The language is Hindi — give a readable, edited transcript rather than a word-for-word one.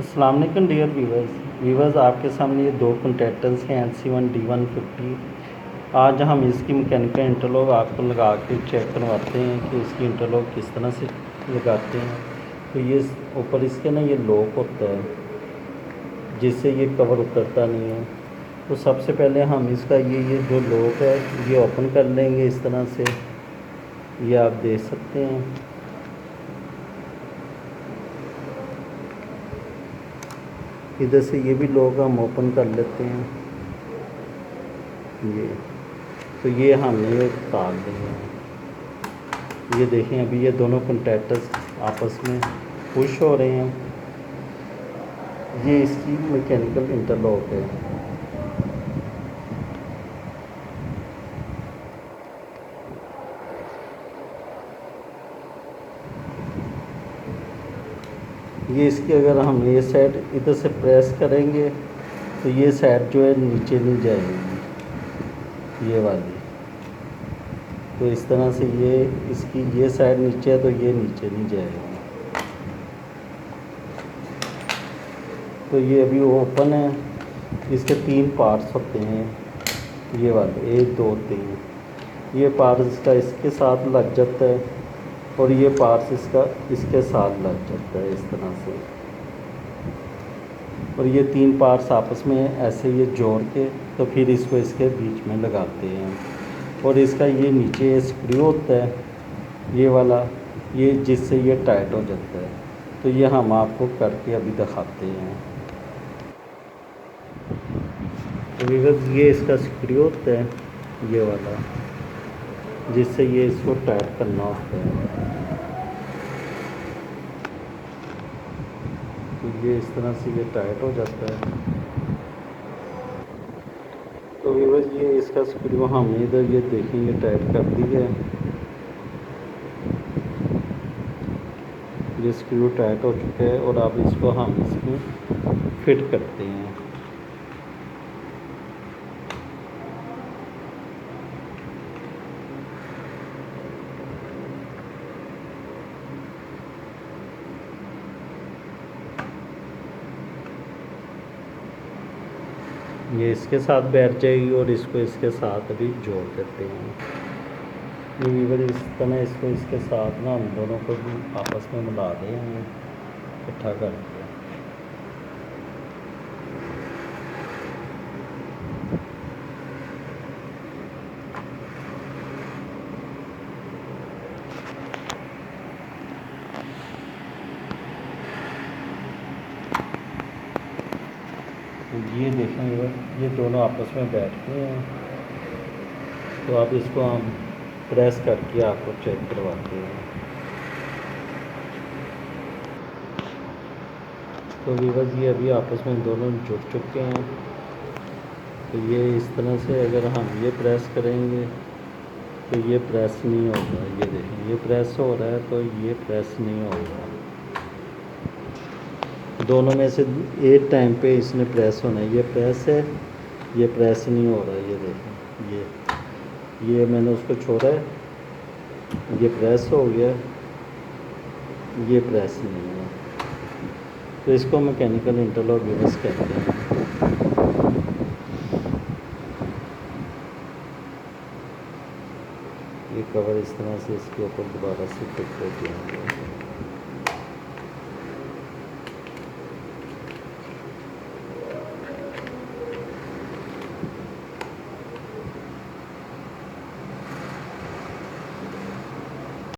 अस्सलाम वालेकुम डियर व्यूवर्स आपके सामने ये दो कंटेटर्स हैं NC1D150। आज हम इसकी मैकेनिकल इंटरलॉक आपको लगा के चेक करवाते हैं कि इसकी इंटरलॉक किस तरह से लगाते हैं। तो ये ऊपर इसके ना ये लॉक होता है जिससे ये कवर उतरता नहीं है। तो सबसे पहले हम इसका ये जो लॉक है ये ओपन कर लेंगे इस तरह से, ये आप देख सकते हैं। इधर से ये भी लॉक हम ओपन कर लेते हैं ये। तो ये हमने ये उतार देंगे। ये देखें अभी ये दोनों कंटैक्टर्स आपस में पुश हो रहे हैं। ये इसकी मैकेनिकल इंटरलॉक है। ये इसकी अगर हम ये साइड इधर से प्रेस करेंगे तो ये साइड जो है नीचे नहीं जाएगी, ये वाली। तो इस तरह से ये इसकी ये साइड नीचे है तो ये नीचे नहीं जाएगी। तो ये अभी ओपन है। इसके 3 पार्ट्स होते हैं, ये वाले 1 2 3। ये पार्ट इसका इसके साथ लग जाता है और ये पार्ट्स इसका इसके साथ लग जाता है इस तरह से। और ये 3 पार्ट्स आपस में ऐसे ये जोड़ के तो फिर इसको इसके बीच में लगाते हैं। और इसका ये नीचे स्क्रू होता है ये वाला, ये जिससे ये टाइट हो जाता है। तो ये हम आपको करके अभी दिखाते हैं। तो ये इसका स्क्रू होता है ये वाला, जिससे ये इसको टाइट करना होता है। तो ये इस तरह से ये टाइट हो जाता है। तो व्यूअर्स ये इसका स्क्रू हमने इधर ये देखेंगे टाइट कर दी है। ये स्क्रू टाइट हो चुका है और अब इसको हम इसमें फिट करते हैं। ये इसके साथ बैठ जाएगी और इसको इसके साथ अभी जोड़ देते हैं। ये व्यूअर इस तरह इसको इसके साथ ना हम दोनों को भी आपस में मिला देंगे इकट्ठा करके। ये देखें ये दोनों आपस में बैठते हैं। तो अब इसको हम प्रेस करके आपको चेक करवाते हैं। तो व्यूअर्स ये अभी आपस में दोनों जुड़ चुके हैं। तो ये इस तरह से अगर हम ये प्रेस करेंगे तो ये प्रेस नहीं होगा। ये देखें ये प्रेस हो रहा है तो ये प्रेस नहीं होगा। दोनों में से एक टाइम पे इसने प्रेस होना है। ये प्रेस है, ये प्रेस नहीं हो रहा है। ये देखें ये मैंने उसको छोड़ा है, ये प्रेस हो गया, ये प्रेस नहीं है। तो इसको मैकेनिकल इंटरलॉक यूज़ कहते हैं। ये कवर इस तरह से इसके ऊपर दोबारा से फिट कर दिया।